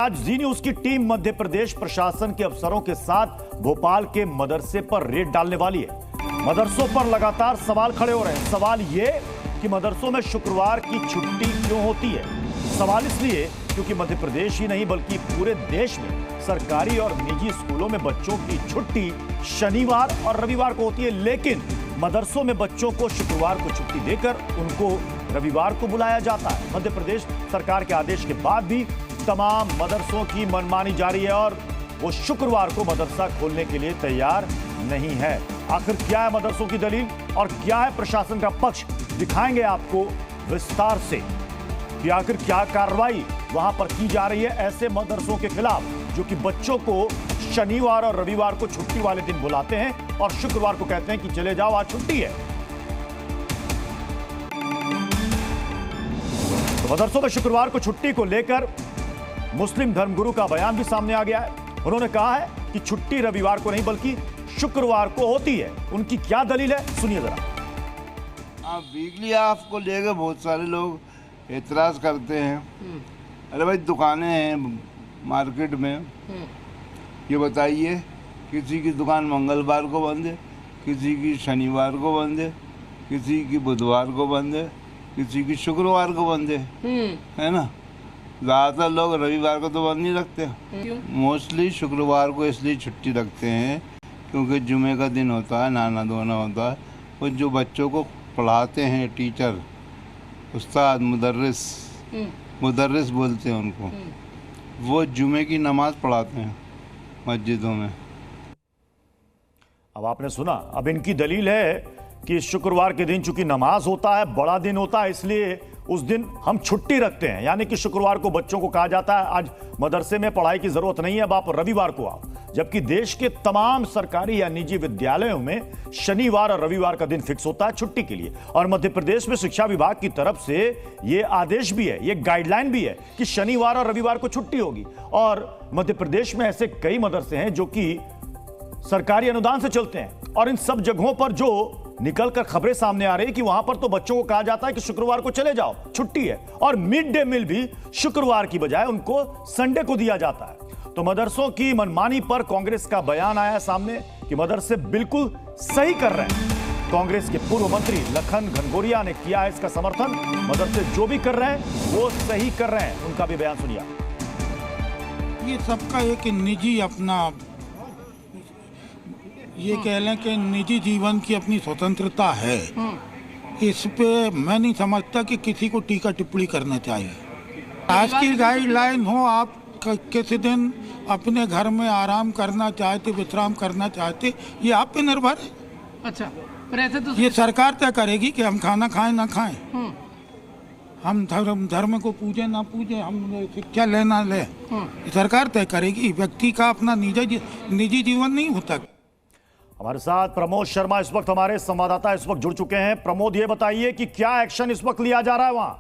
आज जी न्यूज की टीम मध्य प्रदेश प्रशासन के अफसरों के साथ भोपाल के मदरसे पर रेड डालने वाली है। मदरसों पर लगातार सवाल खड़े हो रहे हैं। सवाल ये कि मदरसों में शुक्रवार की छुट्टी क्यों होती है। सवाल इसलिए क्योंकि मध्य प्रदेश ही नहीं बल्कि पूरे देश में सरकारी और निजी स्कूलों में बच्चों की छुट्टी शनिवार और रविवार को होती है, लेकिन मदरसों में बच्चों को शुक्रवार को छुट्टी देकर उनको रविवार को बुलाया जाता है। मध्य प्रदेश सरकार के आदेश के बाद भी तमाम मदरसों की मनमानी जारी है और वो शुक्रवार को मदरसा खोलने के लिए तैयार नहीं है। आखिर क्या है मदरसों की दलील और क्या है प्रशासन का पक्ष, दिखाएंगे आपको विस्तार से कि आखिर क्या कार्रवाई वहां पर की जा रही है ऐसे मदरसों के खिलाफ जो कि बच्चों को शनिवार और रविवार को छुट्टी वाले दिन बुलाते हैं और शुक्रवार को कहते हैं कि चले जाओ आज छुट्टी है। तो मदरसों में शुक्रवार को छुट्टी को लेकर मुस्लिम धर्मगुरु का बयान भी सामने आ गया है। उन्होंने कहा है कि छुट्टी रविवार को नहीं बल्कि शुक्रवार को होती है। उनकी क्या दलील है, सुनिए जरा। वीकली ऑफ को लेकर बहुत सारे लोग एतराज करते हैं। अरे भाई दुकानें हैं मार्केट में, ये बताइए किसी की दुकान मंगलवार को बंद है, किसी की शनिवार को बंद है, किसी की बुधवार को बंद है, किसी की शुक्रवार को बंद है ना। ज़्यादातर लोग रविवार को तो बंद नहीं रखते, मोस्टली शुक्रवार को इसलिए छुट्टी रखते हैं क्योंकि जुमे का दिन होता है, नहाना धोना होता है। और जो बच्चों को पढ़ाते हैं टीचर, उस्ताद, मुदर्रिस बोलते हैं उनको, वो जुमे की नमाज पढ़ाते हैं मस्जिदों में। अब आपने सुना, अब इनकी दलील है कि शुक्रवार के दिन चूंकि नमाज होता है, बड़ा दिन होता है, इसलिए उस दिन हम छुट्टी रखते हैं। यानी कि शुक्रवार को बच्चों को कहा जाता है आज मदरसे में पढ़ाई की जरूरत नहीं है, अब आप रविवार को आओ। जबकि देश के तमाम सरकारी या निजी विद्यालयों में शनिवार और रविवार का दिन फिक्स होता है छुट्टी के लिए। और मध्य प्रदेश में शिक्षा विभाग की तरफ से यह आदेश भी है, यह गाइडलाइन भी है कि शनिवार और रविवार को छुट्टी होगी। और मध्य प्रदेश में ऐसे कई मदरसे हैं जो कि सरकारी अनुदान से चलते हैं और इन सब जगहों पर जो निकलकर खबरें सामने आ रही कि वहां पर तो बच्चों को कहा जाता है कि शुक्रवार को चले जाओ, छुट्टी है। और मिड डे मील भी शुक्रवार की बजाय उनको संडे को दिया जाता है। तो मदरसों की मनमानी पर कांग्रेस का बयान आया है सामने कि मदरसे बिल्कुल सही कर रहे हैं। कांग्रेस के पूर्व मंत्री लखन घनघोरिया ने किया है इसका समर्थन। मदरसे जो भी कर रहे हैं वो सही कर रहे हैं, उनका भी बयान सुनिए। ये सबका एक निजी अपना, ये कह लें कि निजी जीवन की अपनी स्वतंत्रता है। इस पे मैं नहीं समझता कि किसी को टीका टिप्पणी करना चाहिए। आज की गाइडलाइन हो, आप किसी दिन अपने घर में आराम करना चाहते, विश्राम करना चाहते, ये आप पे निर्भर है। अच्छा, पर ऐसे तो ये सरकार तय करेगी कि हम खाना खाएं ना खाएं, हम धर्म को पूजे ना पूजे, हम शिक्षा लेना ले, सरकार तय करेगी। व्यक्ति का अपना निजी जीवन नहीं होता। हमारे साथ प्रमोद शर्मा इस वक्त हमारे संवाददाता इस वक्त जुड़ चुके हैं। प्रमोद, ये बताइए कि क्या एक्शन इस वक्त लिया जा रहा है वहां?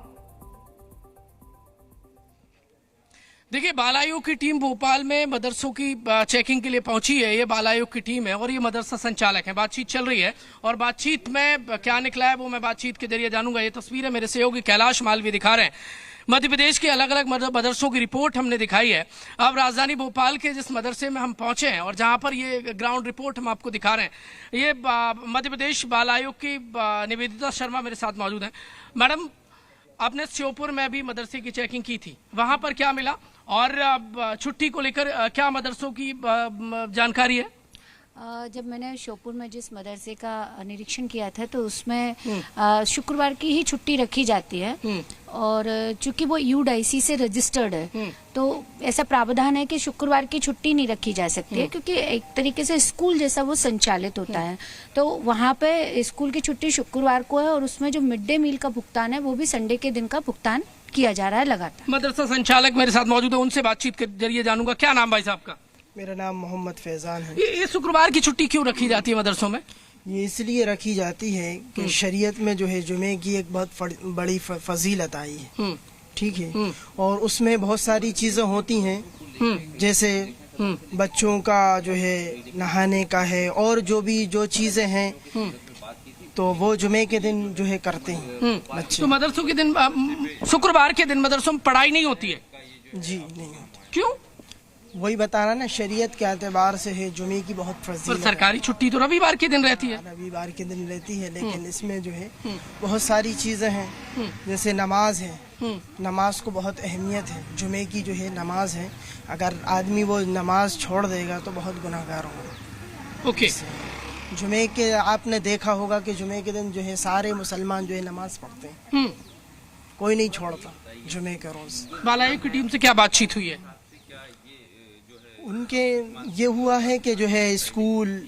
देखिए, बाल आयोग की टीम भोपाल में मदरसों की चेकिंग के लिए पहुंची है। ये बाल आयोग की टीम है और ये मदरसा संचालक है। बातचीत चल रही है और बातचीत में क्या निकला है वो मैं बातचीत के जरिए जानूंगा। ये तस्वीरें मेरे सहयोगी कैलाश मालवी दिखा रहे हैं। मध्य प्रदेश के अलग अलग मदरसों की रिपोर्ट हमने दिखाई है। अब राजधानी भोपाल के जिस मदरसे में हम पहुंचे हैं और जहां पर ये ग्राउंड रिपोर्ट हम आपको दिखा रहे हैं, ये मध्य प्रदेश बाल आयोग की निवेदिता शर्मा मेरे साथ मौजूद हैं। मैडम, आपने श्योपुर में भी मदरसे की चेकिंग की थी, वहां पर क्या मिला और छुट्टी को लेकर क्या मदरसों की जानकारी है? जब मैंने श्योपुर में जिस मदरसे का निरीक्षण किया था तो उसमें शुक्रवार की ही छुट्टी रखी जाती है और चूंकि वो यूडाईसी से रजिस्टर्ड है तो ऐसा प्रावधान है कि शुक्रवार की छुट्टी नहीं रखी जा सकती है क्योंकि एक तरीके से स्कूल जैसा वो संचालित होता है। तो वहाँ पे स्कूल की छुट्टी शुक्रवार को है और उसमें जो मिड डे मील का भुगतान है वो भी संडे के दिन का भुगतान किया जा रहा है लगातार। मदरसा संचालक मेरे साथ मौजूद है, उनसे बातचीत के जरिए जानूंगा। क्या नाम भाई साहब का? मेरा नाम मोहम्मद फैजान है। ये शुक्रवार की छुट्टी क्यों रखी जाती है मदरसों में? ये इसलिए रखी जाती है कि शरीयत में जो है जुमे की एक बहुत बड़ी फजीलत आई है, ठीक है, और उसमें बहुत सारी चीजें होती हैं जैसे बच्चों का जो है नहाने का है और जो चीजें हैं तो वो जुमे के दिन जो है करते हैं बच्चे। तो मदरसों के दिन, शुक्रवार के दिन मदरसों में पढ़ाई नहीं होती है? जी नहीं होती। क्यों? वही बता रहा ना, शरीयत के एतबार से है जुमे की बहुत पर फजीलत है। सरकारी छुट्टी तो रविवार के दिन रहती है। रविवार के दिन रहती है, लेकिन इसमें जो है बहुत सारी चीजें हैं, जैसे नमाज है। नमाज को बहुत अहमियत है। जुमे की जो है नमाज है, अगर आदमी वो नमाज छोड़ देगा तो बहुत गुनाहगार होगा। ओके, जुमे के आपने देखा होगा कि जुमे के दिन जो है सारे मुसलमान जो है नमाज पढ़ते हैं, कोई नहीं छोड़ता जुमे के रोज। बालायू की टीम से क्या बातचीत हुई है? उनके ये हुआ है कि जो है स्कूल,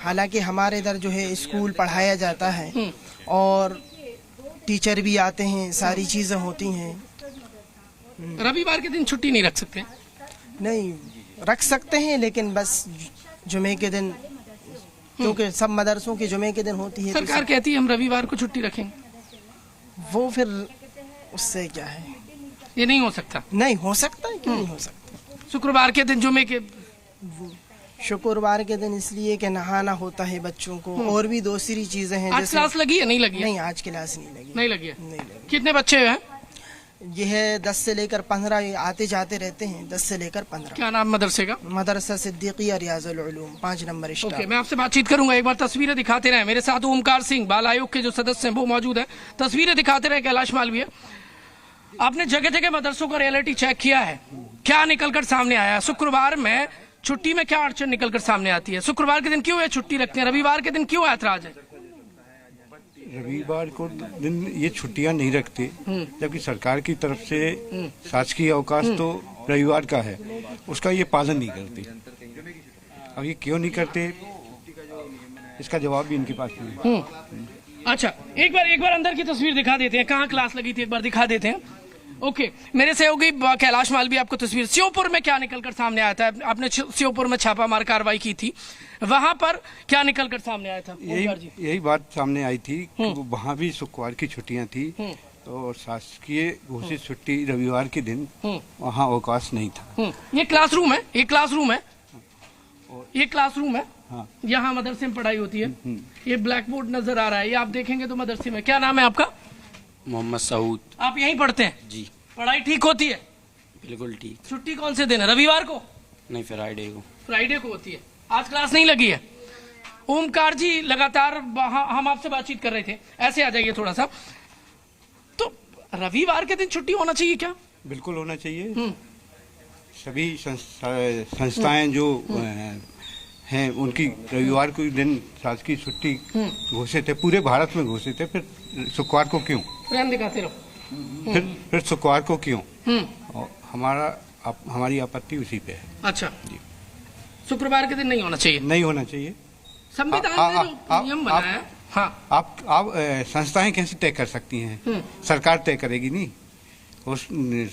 हालांकि हमारे इधर जो है स्कूल पढ़ाया जाता है और टीचर भी आते हैं, सारी चीजें होती हैं। रविवार के दिन छुट्टी नहीं रख सकते? नहीं रख सकते हैं, लेकिन बस जुमे के दिन, क्योंकि सब मदरसों की जुमे के दिन होती है। सरकार कहती है हम रविवार को छुट्टी रखेंगे, वो फिर उससे क्या है, ये नहीं हो सकता। नहीं हो सकता है, क्यों नहीं हो सकता। शुक्रवार के दिन जुमे के, शुक्रवार के दिन इसलिए कि नहाना होता है बच्चों को, और भी दूसरी चीजें हैं। आज क्लास लगी है? नहीं लगी है? नहीं, आज क्लास नहीं लगी। नहीं लगी है। नहीं लगी। कितने बच्चे हैं? ये है 10 से लेकर 15 आते जाते रहते हैं, 10 से लेकर 15। क्या नाम मदरसे का? मदरसा Siddiqia Riyazul Uloom, 5 number staff. Okay, मैं आपसे बातचीत करूंगा। एक बार तस्वीरें दिखाते रहे। मेरे साथ ओमकार सिंह, बाल आयोग के जो सदस्य हैं वो मौजूद है। तस्वीरें दिखाते रहे। कैलाश मालवीय, आपने जगह जगह मदरसों का रियलिटी चेक किया है, क्या निकलकर सामने आया? शुक्रवार में छुट्टी में क्या अड़चन निकलकर सामने आती है? शुक्रवार के दिन क्यों ये छुट्टी रखते हैं? रविवार के दिन क्यों ऐतराज है? रविवार को दिन ये छुट्टियां नहीं रखते, जबकि सरकार की तरफ से शासकीय अवकाश तो रविवार का है, उसका ये पालन नहीं करते। अब ये क्यों नहीं करते, इसका जवाब भी इनके पास नहीं है। अच्छा, एक बार अंदर की तस्वीर दिखा देते हैं, कहाँ क्लास लगी थी एक बार दिखा देते हैं। ओके, मेरे सहयोगी कैलाश मालवीय आपको तस्वीर, श्योपुर में क्या निकलकर सामने आया था? आपने श्योपुर में छापामार कार्रवाई की थी, वहां पर क्या निकलकर सामने आया था? यही बात सामने आई थी कि वहाँ भी शुक्रवार की छुट्टियां थी, तो शासकीय घोषित छुट्टी रविवार के दिन वहाँ अवकाश नहीं था। ये क्लासरूम है, ये क्लासरूम है, ये क्लासरूम है। हाँ। यहाँ मदरसे में पढ़ाई होती है। ये ब्लैक बोर्ड नजर आ रहा है, ये आप देखेंगे तो मदरसे में। क्या नाम है आपका? मोहम्मद सऊद। आप यहीं पढ़ते हैं? जी। पढ़ाई ठीक होती है? बिल्कुल ठीक। छुट्टी कौन से दिन है? रविवार को? नहीं, फ्राइडे को। फ्राइडे को होती है। आज क्लास नहीं लगी है। ओमकार जी, लगातार हम आपसे बातचीत कर रहे थे, ऐसे आ जाइए थोड़ा सा। तो रविवार के दिन छुट्टी होना चाहिए क्या? बिल्कुल होना चाहिए। सभी संस्थाएं जो हैं उनकी रविवार को दिन शासकीय छुट्टी घोषित है, पूरे भारत में घोषित है, फिर शुक्रवार को क्यों? प्रेम दिखाते रहो। फिर शुक्रवार को क्यों? और हमारी आपत्ति उसी पे है। अच्छा, शुक्रवार के दिन नहीं होना चाहिए? नहीं होना चाहिए। संविधान ने जो नियम बनाया है। हाँ, आप संस्थाएं कैसे तय कर सकती हैं? सरकार तय करेगी नहीं। उस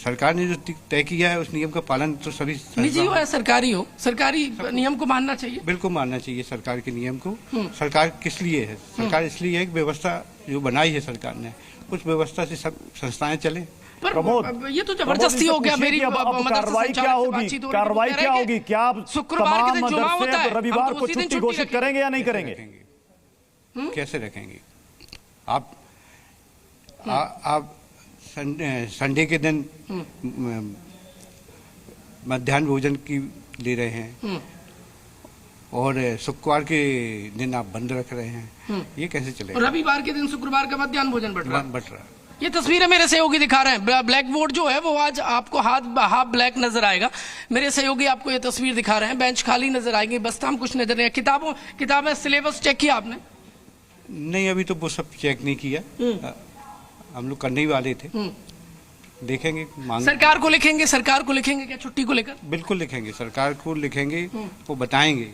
सरकार ने जो तय किया है उस नियम का पालन तो सभी निजी हो या सरकारी हो, सरकारी नियम को मानना चाहिए। बिल्कुल मानना चाहिए सरकार के नियम को। सरकार किस लिए है? सरकार इसलिए है कि व्यवस्था जो बनाई है सरकार ने, उस व्यवस्था से सब संस्थाएं चले। पर ये तो जबरदस्ती हो गया। मेरी कार्रवाई क्या होगी? कार्रवाई क्या होगी? क्या आप शुक्रवार के दिन जुमा होता है, रविवार को छुट्टी घोषित करेंगे या नहीं करेंगे? कैसे रखेंगे? आप संडे के दिन मध्याह्न भोजन की ले रहे हैं और शुक्रवार के दिन आप बंद रख रहे हैं, ये कैसे चलेगा? रविवार के दिन शुक्रवार का मध्याह्न भोजन बट रहा है। ये तस्वीरें मेरे सहयोगी दिखा रहे हैं। ब्लैक बोर्ड जो है वो आज आपको हाफ ब्लैक नजर आएगा। मेरे सहयोगी आपको ये तस्वीर दिखा रहे हैं। बेंच खाली नजर आएंगे, बस्ता में कुछ नजर नहीं। किताबें सिलेबस चेक किया आपने? नहीं, अभी तो वो सब चेक नहीं किया, हम लोग करने ही वाले थे। देखेंगे, सरकार को लिखेंगे। सरकार को लिखेंगे क्या छुट्टी को लेकर? बिल्कुल लिखेंगे, सरकार को लिखेंगे। वो बताएंगे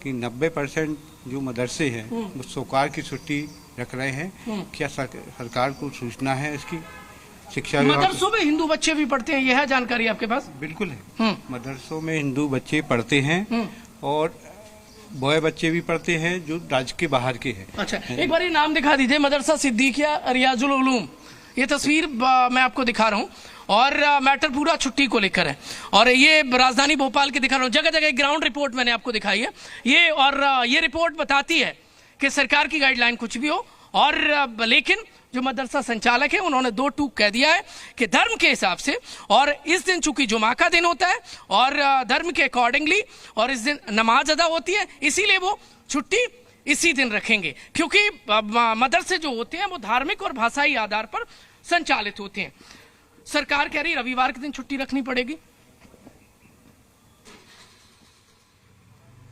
कि 90% जो मदरसे हैं वो शुक्रवार की छुट्टी रख रहे हैं। क्या सरकार को सूचना है इसकी? शिक्षा मदरसों में हिंदू बच्चे भी पढ़ते हैं, यह है जानकारी आपके पास? बिल्कुल है, मदरसों में हिंदू बच्चे पढ़ते हैं और बॉय बच्चे भी पढ़ते हैं जो राज्य के बाहर के हैं। अच्छा, एक बार ये नाम दिखा दीजिए, मदरसा सिद्दीकिया रियाजुल उलूम। ये तस्वीर मैं आपको दिखा रहा हूँ और मैटर पूरा छुट्टी को लेकर है। और ये राजधानी भोपाल के दिखा रहा हूँ, जगह जगह ग्राउंड रिपोर्ट मैंने आपको दिखाई है। ये रिपोर्ट बताती है कि सरकार की गाइडलाइन कुछ भी हो और लेकिन जो मदरसा संचालक है उन्होंने 2 टूक कह दिया है कि धर्म के हिसाब से, और इस दिन चूंकि जुमा का दिन होता है और धर्म के अकॉर्डिंगली और इस दिन नमाज अदा होती है, इसीलिए वो छुट्टी इसी दिन रखेंगे, क्योंकि मदरसे जो होते हैं वो धार्मिक और भाषाई आधार पर संचालित होते हैं। सरकार कह रही रविवार के दिन छुट्टी रखनी पड़ेगी।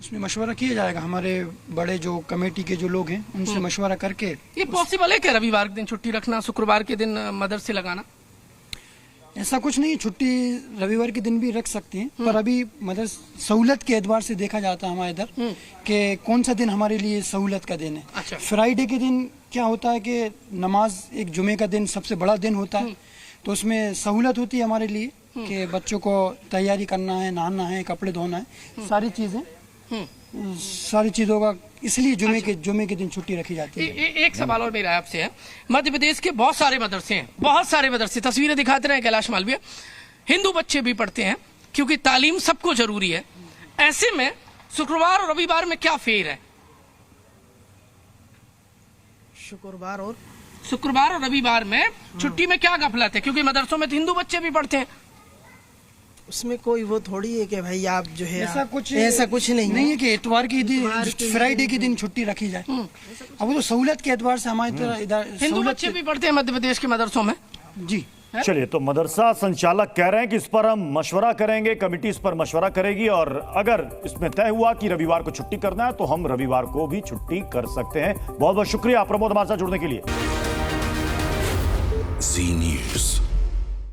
उसमें मशवरा किया जाएगा, हमारे बड़े जो कमेटी के जो लोग हैं उनसे मशवरा करके। ये पॉसिबल है कि रविवार के दिन छुट्टी रखना, शुक्रवार के दिन मदरसे लगाना? ऐसा कुछ नहीं, छुट्टी रविवार के दिन भी रख सकते हैं, पर अभी मदरस सहूलत के एतबार से देखा जाता है हमारे इधर कि कौन सा दिन हमारे लिए सहूलत का दिन है। अच्छा। फ्राइडे के दिन क्या होता है कि नमाज, एक जुमे का दिन सबसे बड़ा दिन होता है, तो उसमें सहूलत होती है हमारे लिए कि बच्चों को तैयारी करना है, नहाना है, कपड़े धोना है, सारी चीज़ों का, इसलिए जुमे के दिन छुट्टी रखी जाती है। एक सवाल और मेरा आपसे है, मध्य प्रदेश के बहुत सारे मदरसे हैं, बहुत सारे मदरसे, तस्वीरें दिखाते रहे कैलाश मालवीय, हिंदू बच्चे भी पढ़ते हैं क्योंकि तालीम सबको जरूरी है। ऐसे में शुक्रवार और रविवार में क्या फेर है? शुक्रवार और रविवार में छुट्टी में क्या गफलत है? क्योंकि मदरसों में तो हिंदू बच्चे भी पढ़ते हैं। उसमें कोई वो थोड़ी है कि भाई आप जो है ऐसा कुछ नहीं है कि इतवार के दिन, फ्राइडे के दिन छुट्टी रखी जाए। अब वो तो सहूलत के एतबार से हमारी तरह इधर हिंदू बच्चे भी पढ़ते हैं मध्य प्रदेश के मदरसों में। जी चलिए, तो मदरसा संचालक कह रहे हैं कि इस पर हम मशवरा करेंगे, कमेटी इस पर मशवरा करेगी, और अगर इसमें तय हुआ कि रविवार को छुट्टी करना है तो हम रविवार को भी छुट्टी कर सकते हैं। बहुत बहुत शुक्रिया प्रमोद हमारे साथ जुड़ने के लिए। जी न्यूज़।